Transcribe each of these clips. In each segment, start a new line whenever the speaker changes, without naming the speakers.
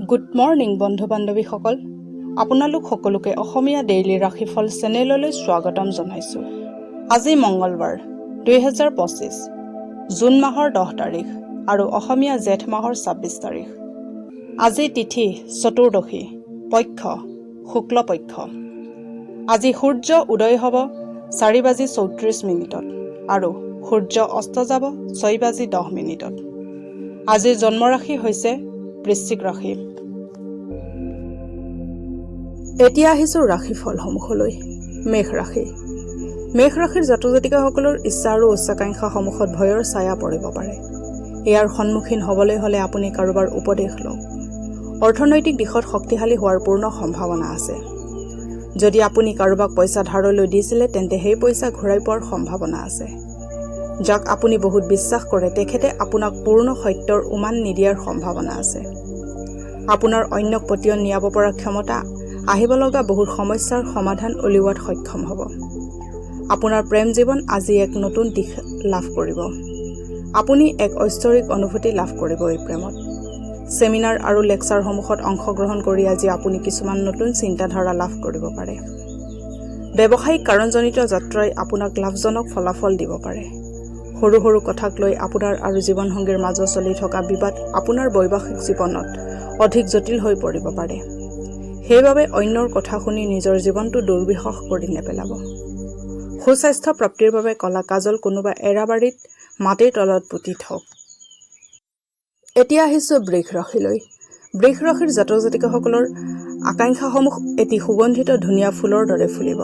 Good morning বন্ধু বান্ধৱীসকল, আপোনালোক সকলোকে অসমীয়া ডেইলি ৰাশিফল চেনেললৈ স্বাগতম জনাইছোঁ। আজি মঙ্গলবাৰ 2025 জুন মাহৰ 10 তাৰিখ আৰু অসমীয়া জেঠ মাহৰ 26 তাৰিখ। আজি তিথি চতুৰ্দশী, পক্ষ শুক্লপক্ষ। আজি সূৰ্য উদয় হ'ব 4:34 আৰু সূৰ্য অস্ত যাব 6:10। আজিৰ জন্মৰাশি হৈছে বৃশ্চিক ৰাশি। এতিয়া আহিছোঁ ৰাশিফলসমূহলৈ। মেষ ৰাশি। মেষ ৰাশিৰ জাতক জাতিকাসকলৰ ইচ্ছা আৰু উচ্চাকাংক্ষা সমূহত ভয়ৰ ছায়া পৰিব পাৰে। ইয়াৰ সন্মুখীন হ'বলৈ হ'লে আপুনি কাৰোবাৰ উপদেশ লওক। অৰ্থনৈতিক দিশত শক্তিশালী হোৱাৰ পূৰ্ণ সম্ভাৱনা আছে। যদি আপুনি কাৰোবাক পইচা ধাৰলৈ দিছিলে তেন্তে সেই পইচা ঘূৰাই পোৱাৰ সম্ভাৱনা আছে। যাক আপুনি বহুত বিশ্বাস কৰে তেখেতে আপোনাক পূৰ্ণ সত্যৰ উমান নিদিয়াৰ সম্ভাৱনা আছে। আপোনাৰ অন্যক পতিয়ন নিয়াব পৰা ক্ষমতা আহিব লগা বহুত সমস্যাৰ সমাধান উলিওৱাত সক্ষম হ'ব। আপোনাৰ প্ৰেম জীৱন আজি এক নতুন দিশ লাভ কৰিব। আপুনি এক ঐশ্বৰিক অনুভূতি লাভ কৰিব এই প্ৰেমত। ছেমিনাৰ আৰু লেকচাৰসমূহত অংশগ্ৰহণ কৰি আজি আপুনি কিছুমান নতুন চিন্তাধাৰা লাভ কৰিব পাৰে। ব্যৱসায়িক কাৰণজনিত যাত্ৰাই আপোনাক লাভজনক ফলাফল দিব পাৰে। সৰু সৰু কথাক লৈ আপোনাৰ আৰু জীৱনসংগীৰ মাজত চলি থকা বিবাদ আপোনাৰ বৈবাহিক জীৱনত অধিক জটিল হৈ পৰিব পাৰে। সেইবাবে অন্যৰ কথা শুনি নিজৰ জীৱনটো দুৰ্বিষহ কৰি নেপেলাব। সুস্বাস্থ্য প্ৰাপ্তিৰ বাবে কলা কাজল কোনোবা এৰাবাৰীত মাটিৰ তলত পুতি থওক। এতিয়া আহিছোঁ বৃষ ৰাশিলৈ। বৃষ ৰাশিৰ জাতক জাতিকাসকলৰ আকাংক্ষাসমূহ এটি সুগন্ধিত ধুনীয়া ফুলৰ দৰে ফুলিব।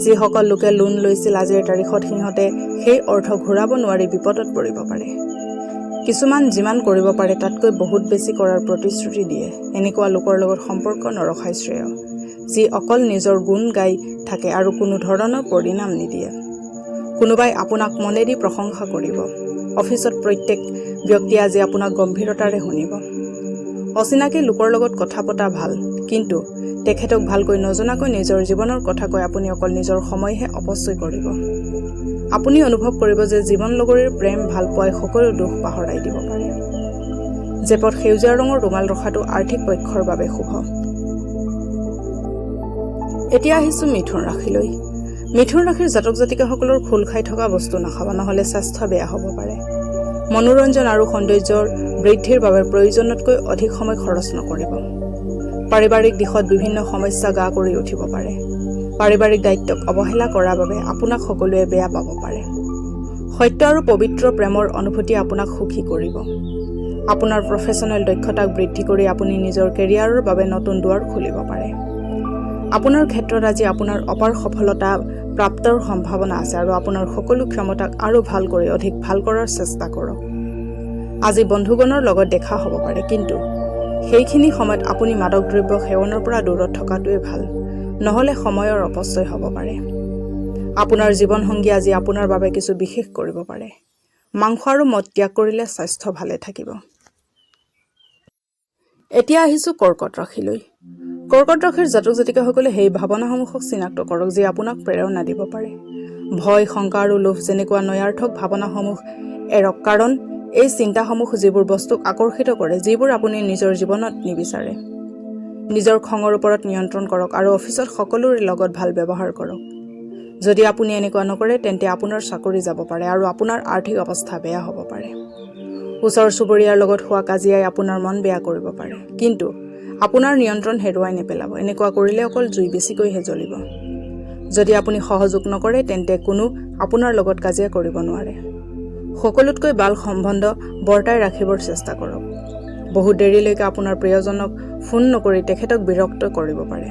যিসকল লোকে লোন লৈছিল আজিৰ তাৰিখত সিহঁতে সেই অৰ্থ ঘূৰাব নোৱাৰি বিপদত পৰিব পাৰে। কিছুমান যিমান কৰিব পাৰে তাতকৈ বহুত বেছি কৰাৰ প্ৰতিশ্ৰুতি দিয়ে। এনেকুৱা লোকৰ লগত সম্পৰ্ক নৰখাই শ্ৰেয়, যি অকল নিজৰ গুণ গাই থাকে আৰু কোনো ধৰণৰ পৰিণাম নিদিয়ে। কোনোবাই আপোনাক মনেদি প্ৰশংসা কৰিব। অফিচত প্ৰত্যেক ব্যক্তিয়ে আজি আপোনাক গম্ভীৰতাৰে শুনিব। অচিনাকি লোকৰ লগত কথা পতা ভাল, কিন্তু তেখেতক ভালকৈ নজনাকৈ নিজৰ জীৱনৰ কথা কৈ আপুনি অকল নিজৰ সময়হে অপচয় কৰিব। আপুনি অনুভৱ কৰিব যে জীৱন লগৰীৰ প্ৰেম ভাল পোৱাই সকলো দুখ পাহৰাই দিব পাৰে। জেপত সেউজীয়া ৰঙৰ ৰুমাল ৰখাটো আৰ্থিক পক্ষৰ বাবে শুভ। এতিয়া আহিছোঁ মিথুন ৰাশিলৈ। মিথুন ৰাশিৰ জাতক জাতিকাসকলৰ খোল খাই থকা বস্তু নাখাব, নহ'লে স্বাস্থ্য বেয়া হ'ব পাৰে। মনোৰঞ্জন আৰু সৌন্দৰ্যৰ বৃদ্ধিৰ বাবে প্ৰয়োজনতকৈ অধিক সময় খৰচ নকৰিব। পাৰিবাৰিক দিশত বিভিন্ন সমস্যা গা কৰি উঠিব পাৰে। পাৰিবাৰিক দায়িত্বক অৱহেলা কৰাৰ বাবে আপোনাক সকলোৱে বেয়া পাব পাৰে। সত্য আৰু পবিত্ৰ প্ৰেমৰ অনুভূতি আপোনাক সুখী কৰিব। আপোনাৰ প্ৰফেচনেল দক্ষতাক বৃদ্ধি কৰি আপুনি নিজৰ কেৰিয়াৰৰ বাবে নতুন দুৱাৰ খুলিব পাৰে। আপোনাৰ ক্ষেত্ৰত আজি আপোনাৰ অপাৰ সফলতা প্ৰাপ্তৰ সম্ভাৱনা আছে আৰু আপোনাৰ সকলো ক্ষমতাক আৰু ভাল কৰি অধিক ভাল কৰাৰ চেষ্টা কৰক। আজি বন্ধুগণৰ লগত দেখা হ'ব পাৰে, কিন্তু সেইখিনি সময়ত আপুনি মাদক দ্ৰব্য সেৱনৰ পৰা দূৰত থকাটোৱে ভাল, নহ'লে সময়ৰ অপচয় হ'ব পাৰে। আপোনাৰ জীৱনসংগী আজি আপোনাৰ বাবে কিছু বিশেষ কৰিব পাৰে। মাংস আৰু মদ ত্যাগ কৰিলে স্বাস্থ্য ভালে থাকিব। এতিয়া আহিছোঁ কৰ্কট ৰাশিলৈ। কৰ্কট ৰাশিৰ জাতক জাতিকাসকলে সেই ভাৱনাসমূহক চিনাক্ত কৰক যি আপোনাক প্ৰেৰণা দিব পাৰে। ভয়, শংকা আৰু লোভ যেনেকুৱা নয়াৰ্থক ভাৱনাসমূহ এৰক, কাৰণ এই চিন্তাসমূহ যিবোৰ বস্তুক আকৰ্ষিত কৰে যিবোৰ আপুনি নিজৰ জীৱনত নিবিচাৰে। নিজৰ খঙৰ ওপৰত নিয়ন্ত্ৰণ কৰক আৰু অফিচত সকলোৰে লগত ভাল ব্যৱহাৰ কৰক। যদি আপুনি এনেকুৱা নকৰে তেন্তে আপোনাৰ চাকৰি যাব পাৰে আৰু আপোনাৰ আৰ্থিক অৱস্থা বেয়া হ'ব পাৰে। ওচৰ চুবুৰীয়াৰ লগত হোৱা কাজিয়াই আপোনাৰ মন বেয়া কৰিব পাৰে, কিন্তু আপোনাৰ নিয়ন্ত্ৰণ হেৰুৱাই নেপেলাব। এনেকুৱা কৰিলে অকল জুই বেছিকৈহে জ্বলিব। যদি আপুনি সহযোগ নকৰে তেন্তে কোনো আপোনাৰ লগত কাজিয়া কৰিব নোৱাৰে। সকলোতকৈ ভাল সম্বন্ধ বৰ্তাই ৰাখিবৰ চেষ্টা কৰক। বহু দেৰিলৈকে আপোনাৰ প্ৰিয়জনক ফোন নকৰি তেখেতক বিৰক্ত কৰিব পাৰে।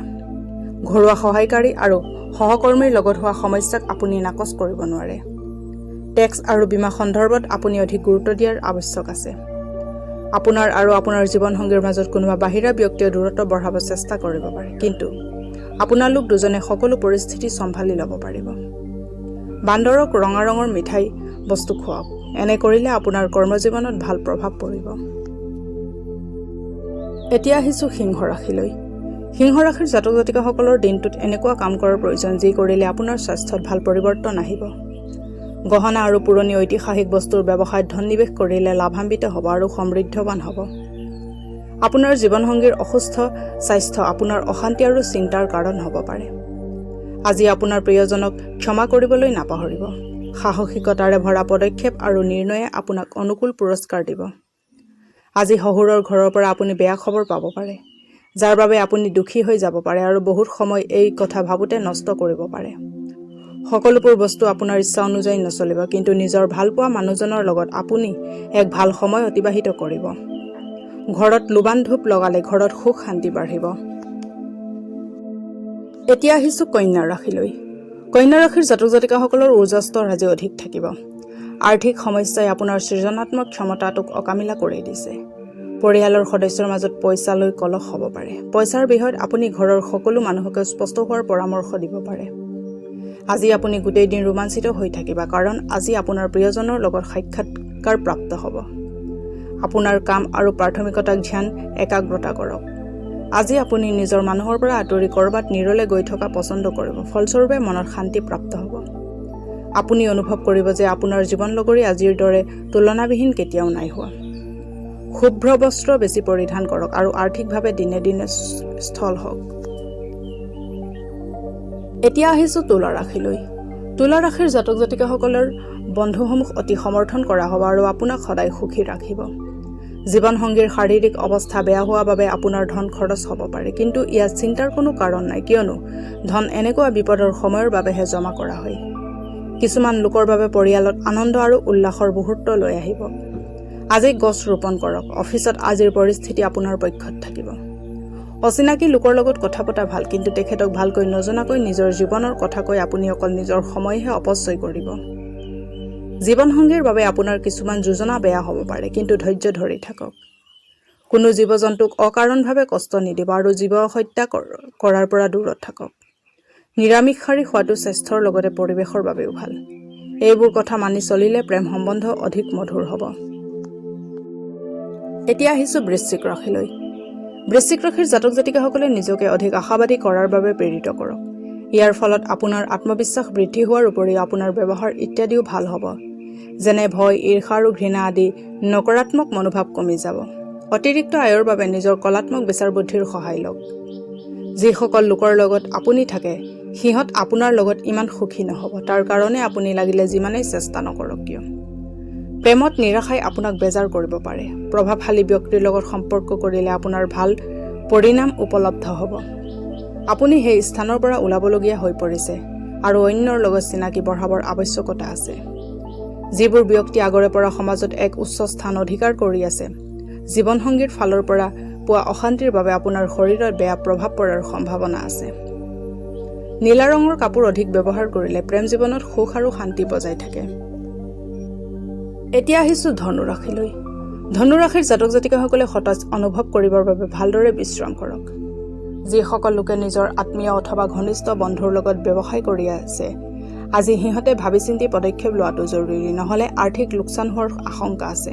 ঘৰুৱা সহায়কাৰী আৰু সহকৰ্মীৰ লগত হোৱা সমস্যাক আপুনি নাকচ কৰিব নোৱাৰে। টেক্স আৰু বীমা সন্দৰ্ভত আপুনি অধিক গুৰুত্ব দিয়াৰ আৱশ্যক আছে। আপোনাৰ আৰু আপোনাৰ জীৱনসংগীৰ মাজত কোনোবা বাহিৰা ব্যক্তিয়ে দূৰত্ব বঢ়াব চেষ্টা কৰিব পাৰে, কিন্তু আপোনালোক দুজনে সকলো পৰিস্থিতি চম্ভালি ল'ব পাৰিব। বান্দৰক ৰঙা ৰঙৰ মিঠাই বস্তু খুৱাওক। এনে কৰিলে আপোনাৰ কৰ্মজীৱনত ভাল প্ৰভাৱ পৰিব। এতিয়া আহিছোঁ সিংহ ৰাশিলৈ। সিংহ ৰাশিৰ জাতক জাতিকাসকলৰ দিনটোত এনেকুৱা কাম কৰাৰ প্ৰয়োজন যি কৰিলে আপোনাৰ স্বাস্থ্যত ভাল পৰিৱৰ্তন আহিব। গহনা আৰু পুৰণি ঐতিহাসিক বস্তুৰ ব্যৱসায়ত ধন নিৱেশ কৰিলে লাভান্বিত হ'ব আৰু সমৃদ্ধৱান হ'ব। আপোনাৰ জীৱনসংগীৰ অসুস্থ স্বাস্থ্য আপোনাৰ অশান্তি আৰু চিন্তাৰ কাৰণ হ'ব পাৰে। আজি আপোনাৰ প্ৰিয়জনক ক্ষমা কৰিবলৈ নাপাহৰিব। সাহসিকতাৰে ভৰা পদক্ষেপ আৰু নিৰ্ণয়ে আপোনাক অনুকূল পুৰস্কাৰ দিব। আজি শহুৰৰ ঘৰৰ পৰা আপুনি বেয়া খবৰ পাব পাৰে, যাৰ বাবে আপুনি দুখী হৈ যাব পাৰে আৰু বহুত সময় এই কথা ভাবোঁতে নষ্ট কৰিব পাৰে। সকলোবোৰ বস্তু আপোনাৰ ইচ্ছা অনুযায়ী নচলিব, কিন্তু নিজৰ ভালপোৱা মানুহজনৰ লগত আপুনি এক ভাল সময় অতিবাহিত কৰিব। ঘৰত লোবান ধূপ লগালে ঘৰত সুখ শান্তি বাঢ়িব। এতিয়া আহিছোঁ কন্যা ৰাশিলৈ। কন্যা ৰাশিৰ জাতক জাতিকাসকলৰ উৰ্জা স্তৰ আজি অধিক থাকিব। আৰ্থিক সমস্যাই আপোনাৰ সৃজনাত্মক ক্ষমতাটোক অকামিলা কৰি দিছে। পৰিয়ালৰ সদস্যৰ মাজত পইচা লৈ কলহ হ'ব পাৰে। পইচাৰ বিষয়ত আপুনি ঘৰৰ সকলো মানুহকে স্পষ্ট হোৱাৰ পৰামৰ্শ দিব পাৰে। আজি আপুনি গোটেই দিন ৰোমাঞ্চিত হৈ থাকিবা, কাৰণ আজি আপোনাৰ প্ৰিয়জনৰ লগত সাক্ষাৎকাৰ প্ৰাপ্ত হ'ব। আপোনাৰ কাম আৰু প্ৰাথমিকতাক ধ্যান একাগ্ৰতা কৰক। আজি আপুনি নিজৰ মানুহৰ পৰা আঁতৰি ক'ৰবাত নিৰলৈ গৈ থকা পচন্দ কৰিব। ফলস্বৰূপে মনত শান্তি প্ৰাপ্ত হ'ব। আপুনি অনুভৱ কৰিব যে আপোনাৰ জীৱনলগৰী আজিৰ দৰে তুলনাবিহীন কেতিয়াও নাই হোৱা। শুভ্ৰ বস্ত্ৰ বেছি পৰিধান কৰক আৰু আৰ্থিকভাৱে দিনে দিনে স্থল হওক। এতিয়া আহিছোঁ তুলা ৰাশিলৈ। তুলা ৰাশিৰ জাতক জাতিকাসকলৰ বন্ধুসমূহ অতি সমৰ্থন কৰা হ'ব আৰু আপোনাক সদায় সুখী ৰাখিব। জীৱনসংগীৰ শাৰীৰিক অৱস্থা বেয়া হোৱা বাবে আপোনাৰ ধন খৰচ হ'ব পাৰে, কিন্তু ইয়াত চিন্তাৰ কোনো কাৰণ নাই, কিয়নো ধন এনেকুৱা বিপদৰ সময়ৰ বাবেহে জমা কৰা হয়। কিছুমান লোকৰ বাবে পৰিয়ালত আনন্দ আৰু উল্লাসৰ মুহূৰ্ত লৈ আহিব। আজি গছ ৰোপণ কৰক। অফিচত আজিৰ পৰিস্থিতি আপোনাৰ পক্ষত থাকিব। অচিনাকি লোকৰ লগত কথা পতা ভাল, কিন্তু তেখেতক ভালকৈ নজনাকৈ নিজৰ জীৱনৰ কথা কৈ আপুনি অকল নিজৰ সময়হে অপচয় কৰিব। জীৱনসংগীৰ বাবে আপোনাৰ কিছুমান যোজনা বেয়া হ'ব পাৰে, কিন্তু ধৈৰ্য ধৰি থাকক। কোনো জীৱ জন্তুক অকাৰণভাৱে কষ্ট নিদিব আৰু জীৱ হত্যা কৰাৰ পৰা দূৰত থাকক। নিৰামিষহাৰী খোৱাটো স্বাস্থ্যৰ লগতে পৰিৱেশৰ বাবেও ভাল। এইবোৰ কথা মানি চলিলে প্ৰেম সম্বন্ধ অধিক মধুৰ হ'ব। এতিয়া আহিছোঁ বৃশ্চিক ৰাশিলৈ। বৃশ্চিক ৰাশিৰ জাতক জাতিকাসকলে নিজকে অধিক আশাবাদী কৰাৰ বাবে প্ৰেৰিত কৰক। ইয়াৰ ফলত আপোনাৰ আত্মবিশ্বাস বৃদ্ধি হোৱাৰ উপৰিও আপোনাৰ ব্যৱহাৰ ইত্যাদিও ভাল হ'ব, যেনে ভয়, ঈৰ্ষা আৰু ঘৃণা আদি নকাৰাত্মক মনোভাৱ কমি যাব। অতিৰিক্ত আয়ৰ বাবে নিজৰ কলাত্মক বিচাৰ বুদ্ধিৰ সহায় লওক। যিসকল লোকৰ লগত আপুনি থাকে, সিহঁত আপোনাৰ লগত ইমান সুখী নহ'ব। তাৰ কাৰণে আপুনি লাগিলে যিমানেই চেষ্টা নকৰক কিয়। প্ৰেমত নিৰাশাই আপোনাক বেজাৰ কৰিব পাৰে। প্ৰভাৱশালী ব্যক্তিৰ লগত সম্পৰ্ক কৰিলে আপোনাৰ ভাল পৰিণাম উপলব্ধ হ'ব। আপুনি সেই স্থানৰ পৰা ওলাবলগীয়া হৈ পৰিছে আৰু অন্যৰ লগত চিনাকি বঢ়াবৰ আৱশ্যকতা আছে। যিবোৰ ব্যক্তি আগৰে পৰা সমাজত এক উচ্চ স্থান অধিকাৰ কৰি আছে, জীৱনসংগীৰ ফালৰ পৰা পোৱা অশান্তিৰ বাবে আপোনাৰ শৰীৰত বেয়া প্ৰভাৱ পৰাৰ সম্ভাৱনা আছে। নীলা ৰঙৰ কাপোৰ অধিক ব্যৱহাৰ কৰিলে প্ৰেম জীৱনত সুখ আৰু শান্তি বজাই থাকে। এতিয়া আহিছোঁ ধনু ৰাশিলৈ। ধনু ৰাশিৰ জাতক জাতিকাসকলে হতাশ অনুভৱ কৰিবৰ বাবে ভালদৰে বিশ্ৰাম কৰক। যিসকল লোকে নিজৰ আত্মীয় অথবা ঘনিষ্ঠ বন্ধুৰ লগত ব্যৱসায় কৰি আছে, আজি সিহঁতে ভাবি চিন্তি পদক্ষেপ লোৱাটো জৰুৰী, নহ'লে আৰ্থিক লোকচান হোৱাৰ আশংকা আছে।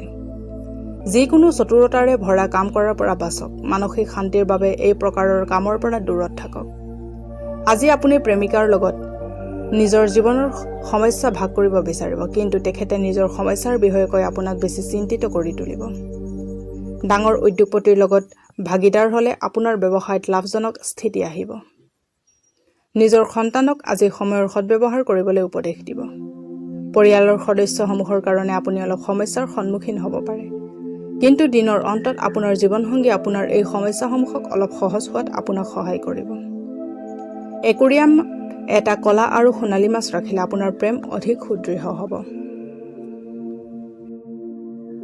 যিকোনো চতুৰতাৰে ভৰা কাম কৰাৰ পৰা বাচক। মানসিক শান্তিৰ বাবে এই প্ৰকাৰৰ কামৰ পৰা দূৰত থাকক। আজি আপুনি প্ৰেমিকাৰ লগত নিজৰ জীৱনৰ সমস্যা ভাগ কৰিব বিচাৰিব, কিন্তু তেখেতে নিজৰ সমস্যাৰ বিষয়ে কৈ আপোনাক বেছি চিন্তিত কৰি তুলিব। ডাঙৰ উদ্যোগপতিৰ লগত ভাগিদাৰ হ'লে আপোনাৰ ব্যৱসায়ত লাভজনক স্থিতি আহিব। নিজৰ সন্তানক আজি সময়ৰ সদ্ব্যৱহাৰ কৰিবলৈ উপদেশ দিব। পৰিয়ালৰ সদস্যসমূহৰ কাৰণে আপুনি অলপ সমস্যাৰ সন্মুখীন হ'ব পাৰে, কিন্তু দিনৰ অন্তত আপোনাৰ জীৱনসংগী আপোনাৰ এই সমস্যাসমূহক অলপ সহজ হোৱাত আপোনাক সহায় কৰিব। একুৰিয়াম এটা কলা আৰু সোণালী মাছ ৰাখিলে আপোনাৰ প্ৰেম অধিক সুদৃঢ় হ'ব।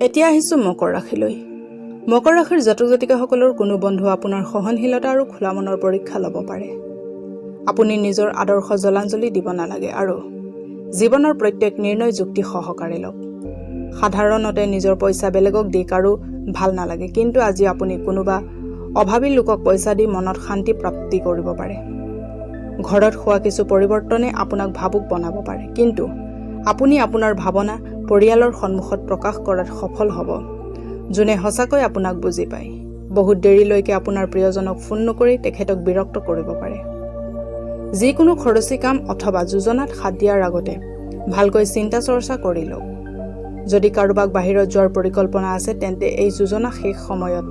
এতিয়া আহিছোঁ মকৰ ৰাশিলৈ। মকৰ ৰাশিৰ জাতক জাতিকাসকলৰ কোনো বন্ধু আপোনাৰ সহনশীলতা আৰু খোলা মনৰ পৰীক্ষা ল'ব পাৰে। আপুনি নিজৰ আদৰ্শ জলাঞ্জলি দিব নালাগে আৰু জীৱনৰ প্ৰত্যেক নিৰ্ণয় যুক্তি সহকাৰে লওক। সাধাৰণতে নিজৰ পইচা বেলেগক দি কাৰো ভাল নালাগে, কিন্তু আজি আপুনি কোনোবা অভাৱী লোকক পইচা দি মনত শান্তি প্ৰাপ্তি কৰিব পাৰে। ঘৰত হোৱা কিছু পৰিৱৰ্তনে আপোনাক ভাবুক বনাব পাৰে, কিন্তু আপুনি আপোনাৰ ভাৱনা পৰিয়ালৰ সন্মুখত প্ৰকাশ কৰাত সফল হ'ব, যোনে সঁচাকৈ আপোনাক বুজি পায়। বহুত দেৰিলৈকে আপোনাৰ প্ৰিয়জনক ফোন নকৰি তেখেতক বিৰক্ত কৰিব পাৰে। যিকোনো খৰচী কাম অথবা যোজনাত হাত দিয়াৰ আগতে ভালকৈ চিন্তা চৰ্চা কৰি লওক। যদি কাৰোবাক বাহিৰত যোৱাৰ পৰিকল্পনা আছে, তেন্তে এই যোজনা শেষ সময়ত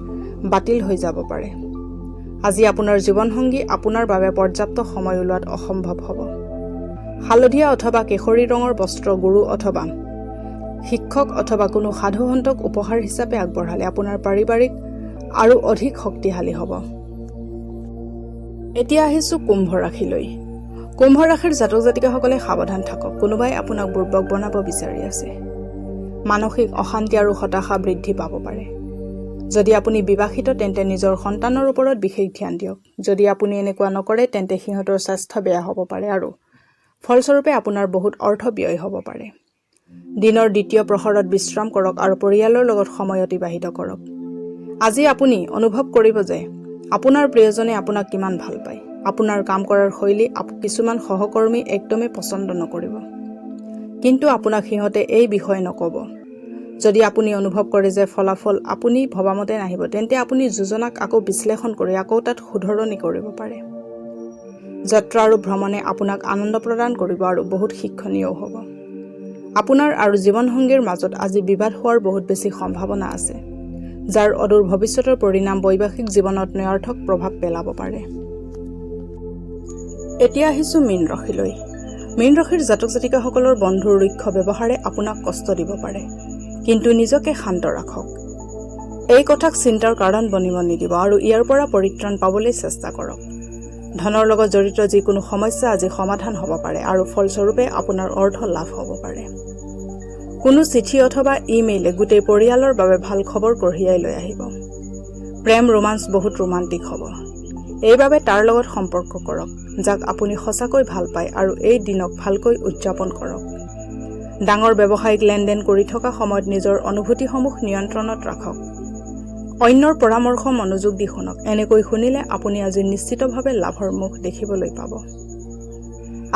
বাতিল হৈ যাব পাৰে। আজি আপোনাৰ জীৱনসংগী আপোনাৰ বাবে পৰ্যাপ্ত সময় ওলোৱাত অসম্ভৱ হ'ব। হালধীয়া অথবা কেশৰী ৰঙৰ বস্ত্ৰ গুৰু অথবা শিক্ষক অথবা কোনো সাধুসন্তক উপহাৰ হিচাপে আগবঢ়ালে আপোনাৰ পাৰিবাৰিক আৰু অধিক শক্তিশালী হ'ব। এতিয়া আহিছোঁ কুম্ভ ৰাশিলৈ। কুম্ভ ৰাশিৰ জাতক জাতিকাসকলে সাৱধান থাকক। কোনোবাই আপোনাক বুৰ্বক বনাব বিচাৰি আছে। মানসিক অশান্তি আৰু হতাশা বৃদ্ধি পাব পাৰে। যদি আপুনি বিবাহিত তেন্তে নিজৰ সন্তানৰ ওপৰত বিশেষ ধ্যান দিয়ক। যদি আপুনি এনেকুৱা নকৰে তেন্তে সিহঁতৰ স্বাস্থ্য বেয়া হ'ব পাৰে আৰু ফলস্বৰূপে আপোনাৰ বহুত অৰ্থ ব্যয় হ'ব পাৰে। দিনৰ দ্বিতীয় প্ৰহৰত বিশ্ৰাম কৰক আৰু পৰিয়ালৰ লগত সময় অতিবাহিত কৰক। আজি আপুনি অনুভৱ কৰিব যে আপোনাৰ প্ৰিয়জনে আপোনাক কিমান ভাল পায়। আপোনাৰ কাম কৰাৰ শৈলী কিছুমান সহকৰ্মী একদমেই পচন্দ নকৰিব, কিন্তু আপোনাক সিহঁতে এই বিষয়ে নক'ব। যদি আপুনি অনুভৱ কৰে যে ফলাফল আপুনি ভবামতে নাহিব তেন্তে আপুনি যোজনাক আকৌ বিশ্লেষণ কৰি আকৌ তাত শুধৰণি কৰিব পাৰে। যাত্ৰা আৰু ভ্ৰমণে আপোনাক আনন্দ প্ৰদান কৰিব আৰু বহুত শিক্ষণীয়ও হ'ব। আপোনাৰ আৰু জীৱনসংগীৰ মাজত আজি বিবাদ হোৱাৰ বহুত বেছি সম্ভাৱনা আছে, যাৰ অদূৰ ভৱিষ্যতৰ পৰিণাম বৈবাহিক জীৱনত নয়াৰ্থক প্ৰভাৱ পেলাব পাৰে। এতিয়া আহিছোঁ মীন ৰাশিলৈ। মীন ৰাশিৰ জাতক জাতিকাসকলৰ বন্ধুৰ ৰুক্ষ ব্যৱহাৰে আপোনাক কষ্ট দিব পাৰে, কিন্তু নিজকে শান্ত ৰাখক। এই কথাক চিন্তাৰ কাৰণ বনিব নিদিব আৰু ইয়াৰ পৰা পৰিত্ৰাণ পাবলৈ চেষ্টা কৰক। ধনৰ লগত জড়িত যিকোনো সমস্যা আজি সমাধান হ'ব পাৰে আৰু ফলস্বৰূপে আপোনাৰ অৰ্থ লাভ হ'ব পাৰে। কোনো চিঠি অথবা ইমেইলে গোটেই পৰিয়ালৰ বাবে ভাল খবৰ কঢ়িয়াই লৈ আহিব। প্ৰেম ৰোমাঞ্চ বহুত ৰোমান্টিক হ'ব। এইবাবে তাৰ লগত সম্পৰ্ক কৰক যাক আপুনি সঁচাকৈ ভাল পায় আৰু এই দিনক ভালকৈ উদযাপন কৰক। ডাঙৰ ব্যৱসায়িক লেনদেন কৰি থকা সময়ত নিজৰ অনুভূতিসমূহ নিয়ন্ত্ৰণত ৰাখক। অন্যৰ পৰামৰ্শ মনোযোগ দি শুনক। এনেকৈ শুনিলে আপুনি আজি নিশ্চিতভাৱে লাভৰ মুখ দেখিবলৈ পাব।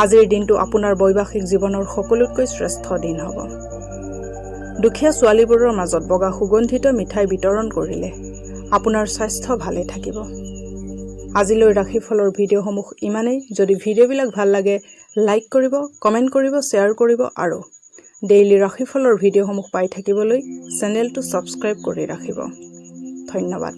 আজিৰ দিনটো আপোনাৰ বৈবাহিক জীৱনৰ সকলোতকৈ শ্ৰেষ্ঠ দিন হ'ব। দুখীয়া ছোৱালীবোৰৰ মাজত বগা সুগন্ধিত মিঠাই বিতৰণ কৰিলে আপোনাৰ স্বাস্থ্য ভালে থাকিব। আজিলৈ ৰাশিফলৰ ভিডিঅ'সমূহ ইমানেই। যদি ভিডিঅ'বিলাক ভাল লাগে লাইক কৰিব, কমেণ্ট কৰিব, শ্বেয়াৰ কৰিব আৰু ডেইলি ৰাশিফলৰ ভিডিঅ'সমূহ পাই থাকিবলৈ চেনেলটো ছাবস্ক্ৰাইব কৰি ৰাখিব। ধন্যবাদ।